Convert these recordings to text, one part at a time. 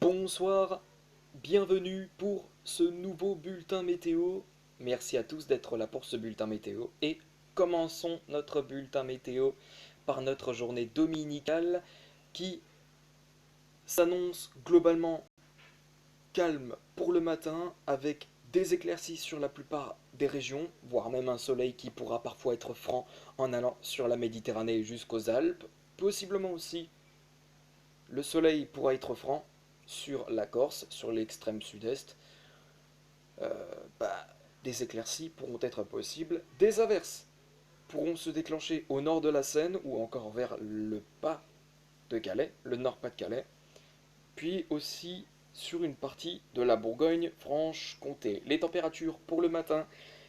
Bonsoir, bienvenue pour ce nouveau bulletin météo. Merci à tous d'être là pour ce bulletin météo et commençons notre bulletin météo par notre journée dominicale qui s'annonce globalement calme pour le matin avec des éclaircies sur la plupart des régions, voire même un soleil qui pourra parfois être franc en allant sur la Méditerranée jusqu'aux Alpes. Possiblement aussi, le soleil pourra être franc sur la Corse, sur l'extrême sud-est. Euh, bah, des éclaircies pourront être possibles. Des averses pourront se déclencher au nord de la Seine ou encore vers le pas de Calais, le nord-pas-de-Calais, puis aussi sur une partie de la Bourgogne-Franche-Comté. Les températures pour le matin,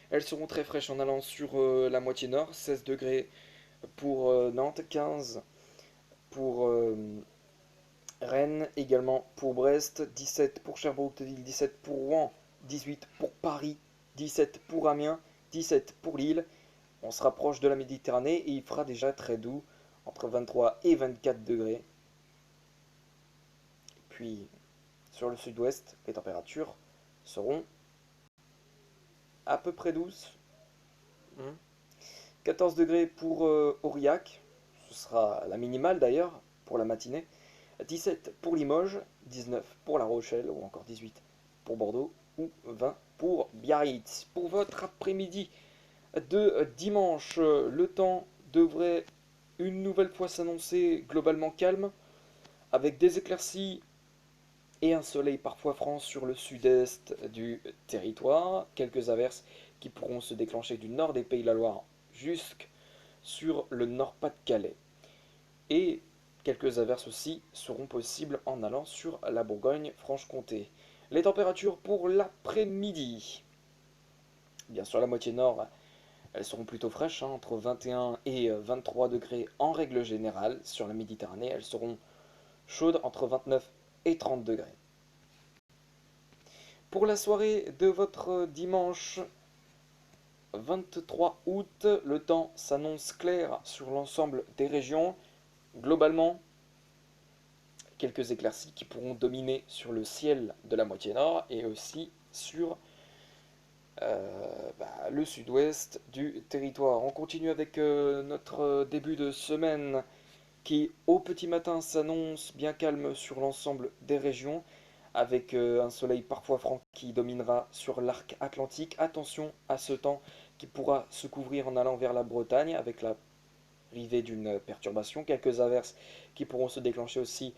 elles seront très fraîches en allant sur la moitié nord, 16 degrés pour Nantes, 15 pour Rennes, également pour Brest, 17 pour Cherbourg-Octeville, 17 pour Rouen, 18 pour Paris, 17 pour Amiens, 17 pour Lille. On se rapproche de la Méditerranée et il fera déjà très doux, entre 23 et 24 degrés. Puis sur le sud-ouest, les températures seront à peu près douces. 14 degrés pour Aurillac, ce sera la minimale d'ailleurs pour la matinée. 17 pour Limoges, 19 pour La Rochelle ou encore 18 pour Bordeaux ou 20 pour Biarritz. Pour votre après-midi de dimanche, le temps devrait une nouvelle fois s'annoncer globalement calme avec des éclaircies et un soleil parfois franc sur le sud-est du territoire. Quelques averses qui pourront se déclencher du nord des Pays de la Loire jusque sur le nord-pas-de-Calais. Et quelques averses aussi seront possibles en allant sur la Bourgogne-Franche-Comté. Les températures pour l'après-midi. Bien sûr, la moitié nord, elles seront plutôt fraîches, hein, entre 21 et 23 degrés en règle générale. Sur la Méditerranée, elles seront chaudes entre 29 et 30 degrés. Pour la soirée de votre dimanche 23 août, le temps s'annonce clair sur l'ensemble des régions. Globalement, quelques éclaircies qui pourront dominer sur le ciel de la moitié nord et aussi sur le sud-ouest du territoire. On continue avec notre début de semaine qui au petit matin s'annonce bien calme sur l'ensemble des régions avec un soleil parfois franc qui dominera sur l'arc atlantique. Attention à ce temps qui pourra se couvrir en allant vers la Bretagne avec la arrivée d'une perturbation, quelques averses qui pourront se déclencher aussi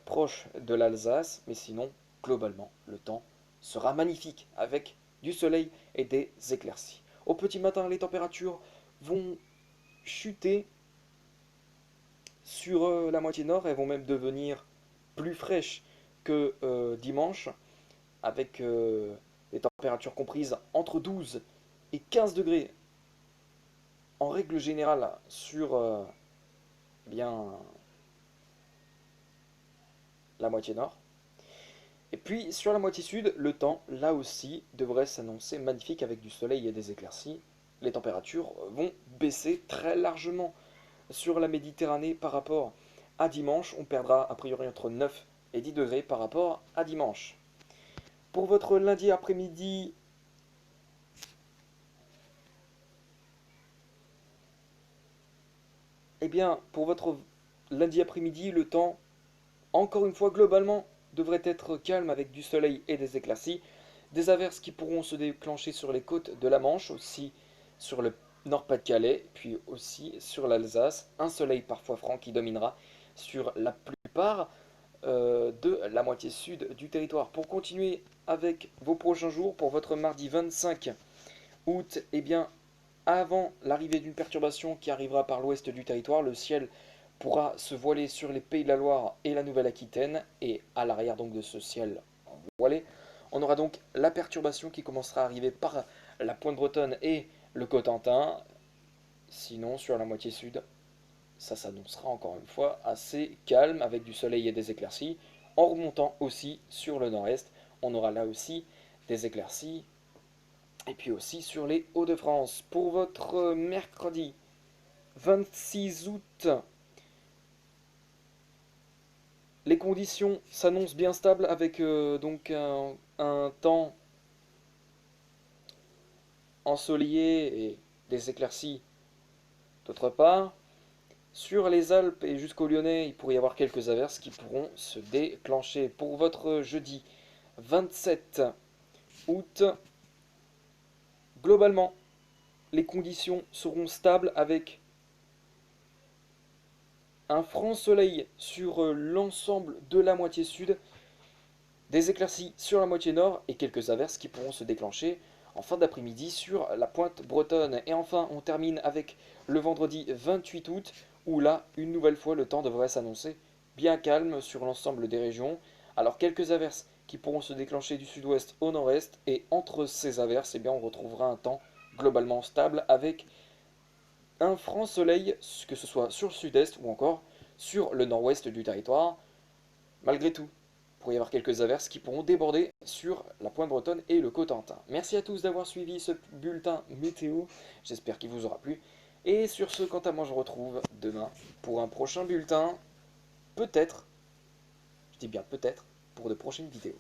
proche de l'Alsace, mais sinon, globalement, le temps sera magnifique avec du soleil et des éclaircies. Au petit matin, les températures vont chuter sur la moitié nord, elles vont même devenir plus fraîches que dimanche, avec des températures comprises entre 12 et 15 degrés en règle générale sur bien la moitié nord. Et puis sur la moitié sud, le temps, là aussi, devrait s'annoncer magnifique avec du soleil et des éclaircies. Les températures vont baisser très largement sur la Méditerranée par rapport à dimanche. On perdra a priori entre 9 et 10 degrés par rapport à dimanche. Pour votre lundi après-midi, eh bien, pour votre lundi après-midi, le temps, encore une fois, globalement, devrait être calme avec du soleil et des éclaircies. Des averses qui pourront se déclencher sur les côtes de la Manche, aussi sur le Nord-Pas-de-Calais, puis aussi sur l'Alsace. Un soleil parfois franc qui dominera sur la plupart de la moitié sud du territoire. Pour continuer avec vos prochains jours, pour votre mardi 25 août, eh bien, avant l'arrivée d'une perturbation qui arrivera par l'ouest du territoire, le ciel pourra se voiler sur les Pays de la Loire et la Nouvelle-Aquitaine, et à l'arrière donc de ce ciel voilé, on aura donc la perturbation qui commencera à arriver par la pointe bretonne et le Cotentin. Sinon, sur la moitié sud, ça s'annoncera encore une fois assez calme avec du soleil et des éclaircies. En remontant aussi sur le nord-est, on aura là aussi des éclaircies. Et puis aussi sur les Hauts-de-France. Pour votre mercredi 26 août, Les conditions s'annoncent bien stables avec donc un temps ensoleillé et des éclaircies d'autre part. Sur les Alpes et jusqu'au Lyonnais, il pourrait y avoir quelques averses qui pourront se déclencher. Pour votre jeudi 27 août, globalement, les conditions seront stables avec un franc soleil sur l'ensemble de la moitié sud, des éclaircies sur la moitié nord et quelques averses qui pourront se déclencher en fin d'après-midi sur la pointe bretonne. Et enfin, on termine avec le vendredi 28 août, où là, une nouvelle fois, le temps devrait s'annoncer bien calme sur l'ensemble des régions. Alors, quelques averses qui pourront se déclencher du sud-ouest au nord-est, et entre ces averses, eh bien, on retrouvera un temps globalement stable avec un franc soleil, que ce soit sur le sud-est ou encore sur le nord-ouest du territoire. Malgré tout, il pourrait y avoir quelques averses qui pourront déborder sur la pointe bretonne et le Cotentin. Merci à tous d'avoir suivi ce bulletin météo, j'espère qu'il vous aura plu. Et sur ce, quant à moi, je vous retrouve demain pour un prochain bulletin, peut-être, je dis bien peut-être, pour de prochaines vidéos.